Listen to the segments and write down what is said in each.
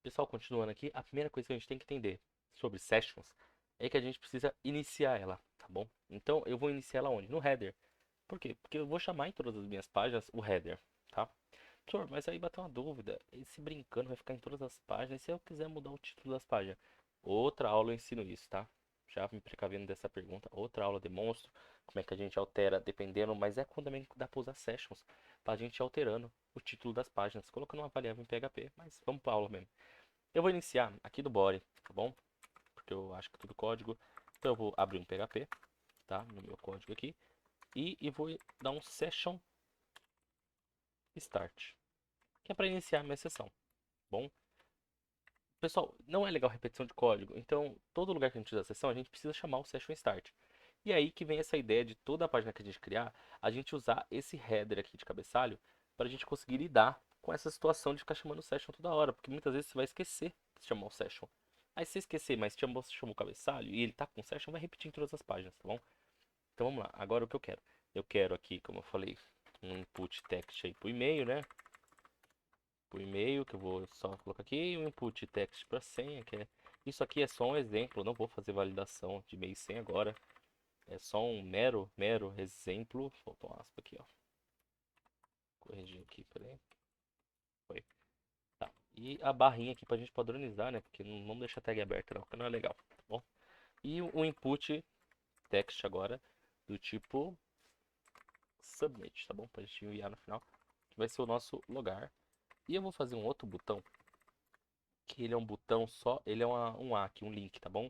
Pessoal, continuando aqui, a primeira coisa que a gente tem que entender sobre sessions é que a gente precisa iniciar ela, tá bom? Então eu vou iniciar ela onde? No header. Por quê? Porque eu vou chamar em todas as minhas páginas o header, tá? Professor, mas aí bateu uma dúvida. Esse brincando vai ficar em todas as páginas. E se eu quiser mudar o título das páginas? Outra aula eu ensino isso, tá? Já me precavendo dessa pergunta. Outra aula eu demonstro como é que a gente altera dependendo, mas é quando também dá pra usar sessions pra gente ir alterando o título das páginas, colocando uma variável em PHP, mas vamos pra aula mesmo. Eu vou iniciar aqui do body, tá bom? Porque eu acho que é tudo código. Então eu vou abrir um PHP, tá? No meu código aqui. E vou dar um session start, que é para iniciar a minha sessão, tá bom? Pessoal, não é legal repetição de código, então todo lugar que a gente usa a sessão, a gente precisa chamar o session start. E aí que vem essa ideia de toda a página que a gente criar, a gente usar esse header aqui de cabeçalho para a gente conseguir lidar com essa situação de ficar chamando o session toda hora, porque muitas vezes você vai esquecer de chamar o session. Aí se você esquecer, mas chamou o cabeçalho e ele tá com o session, vai repetir em todas as páginas, tá bom? Então vamos lá, agora o que eu quero? Eu quero aqui, como eu falei, um input text aí pro e-mail, né? Pro e-mail, que eu vou só colocar aqui, um input text para senha, que é... Isso aqui é só um exemplo, eu não vou fazer validação de e-mail e senha agora. É só um mero exemplo. Faltou um aspa aqui, ó. Corrigir aqui, peraí. Foi. Tá. E a barrinha aqui pra gente padronizar, né? Porque não vamos deixar a tag aberta não, porque não é legal, tá bom? E o input text agora do tipo submit, tá bom? Pra gente enviar no final, que vai ser o nosso lugar. E eu vou fazer um outro botão, que ele é um botão só, ele é um aqui, um link, tá bom?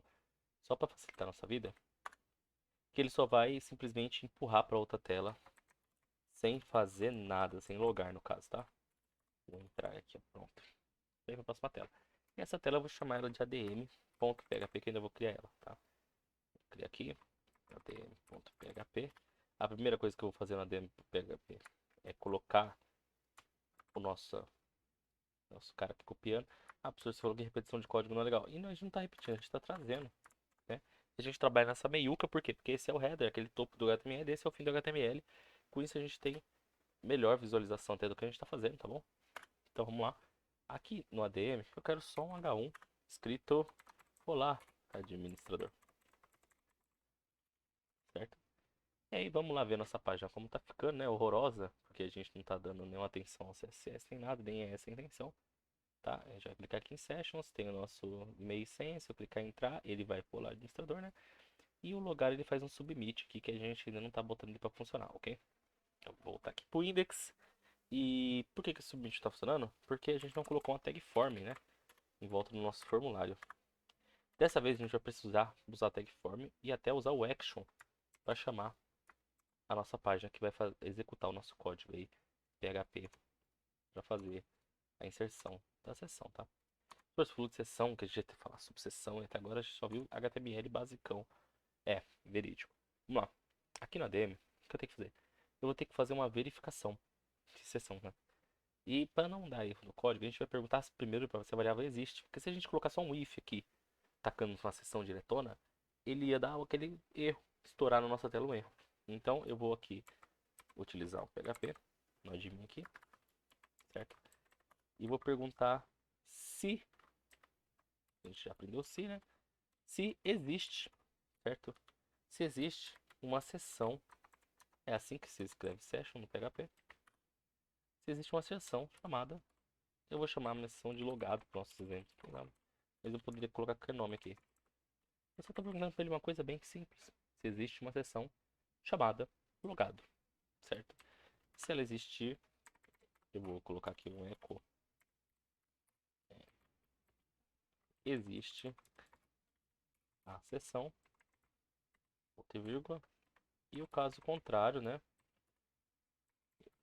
Só pra facilitar a nossa vida, que ele só vai simplesmente empurrar pra outra tela, sem fazer nada, sem logar no caso, tá? Vou entrar aqui, ó, pronto. Vem pra próxima tela. E essa tela eu vou chamar ela de adm.php, que eu ainda vou criar ela, tá? Vou criar aqui, adm.php. A primeira coisa que eu vou fazer na adm.php é colocar o nosso cara aqui copiando. Ah, professor, você falou que repetição de código não é legal. E não, a gente não tá repetindo, a gente tá trazendo, né? A gente trabalha nessa meiuca, por quê? Porque esse é o header, aquele topo do HTML, esse é o fim do HTML. Com isso a gente tem melhor visualização até do que a gente tá fazendo, tá bom? Então vamos lá. Aqui no ADM, eu quero só um H1 escrito olá, administrador, certo? E aí vamos lá ver nossa página como tá ficando, né? Horrorosa, porque a gente não tá dando nenhuma atenção ao CSS nem nada, nem é essa a intenção. Tá, a gente vai clicar aqui em Sessions, tem o nosso e-mail sem, se eu clicar em entrar, ele vai pular o administrador, né? E o lugar ele faz um submit aqui que a gente ainda não tá botando ele pra funcionar, ok? Eu vou voltar aqui pro index. E por que que o submit tá funcionando? Porque a gente não colocou uma tag form, né? Em volta do nosso formulário. Dessa vez a gente vai precisar usar a tag form e até usar o action para chamar a nossa página que vai executar o nosso código aí, PHP, para fazer a inserção da seção, tá? Depois falou de seção, que a gente ia ter que falar sobre seção, e até agora a gente só viu HTML basicão. É, verídico. Vamos lá. Aqui na ADM, o que eu tenho que fazer? Eu vou ter que fazer uma verificação de seção, né? E para não dar erro no código, a gente vai perguntar primeiro para se a variável existe. Porque se a gente colocar só um if aqui, tacando uma seção diretona, ele ia dar aquele erro, estourar na nossa tela um erro. Então eu vou aqui utilizar o PHP, no admin aqui, certo? E vou perguntar se, a gente já aprendeu se, né? Se existe, certo? Se existe uma seção, é assim que se escreve session no PHP. Se existe uma seção chamada, eu vou chamar a minha seção de logado para nossos exemplos, tá? Mas eu poderia colocar qualquer nome aqui. Eu só estou perguntando para ele uma coisa bem simples. Se existe uma seção chamada logado, certo? Se ela existir, eu vou colocar aqui um echo. Existe a seção, ponto e vírgula. E o caso contrário, né?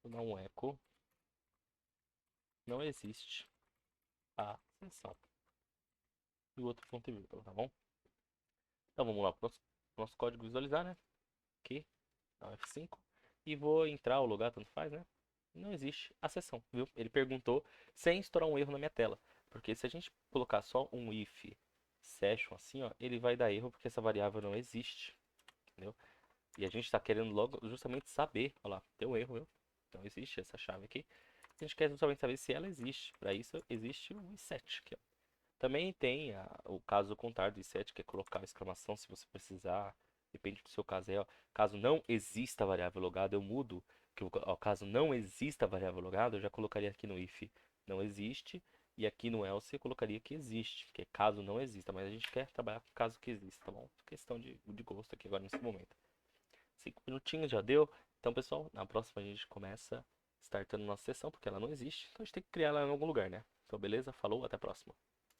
Vou dar um echo. Não existe a seção. E o outro ponto e vírgula, tá bom? Então vamos lá para o nosso código visualizar, né? Aqui, dá um F5. E vou entrar ou logar, tanto faz, né? Não existe a seção, viu? Ele perguntou sem estourar um erro na minha tela. Porque se a gente colocar só um if session assim, ó, ele vai dar erro porque essa variável não existe, entendeu? E a gente está querendo logo justamente saber, olha lá, deu um erro, viu? Não existe essa chave aqui. A gente quer justamente saber se ela existe. Para isso existe o set aqui, ó. Também tem o caso contrário do set, que é colocar a exclamação se você precisar. Depende do seu caso aí, ó. Caso não exista variável logada, eu mudo. Que, ó, caso não exista variável logada, eu já colocaria aqui no if não existe. E aqui no else eu colocaria que existe, que é caso não exista. Mas a gente quer trabalhar com caso que exista, tá bom? Questão de gosto aqui agora nesse momento. 5 minutinhos já deu. Então, pessoal, na próxima a gente começa startando nossa sessão, porque ela não existe. Então a gente tem que criar ela em algum lugar, né? Então, beleza? Falou, até a próxima.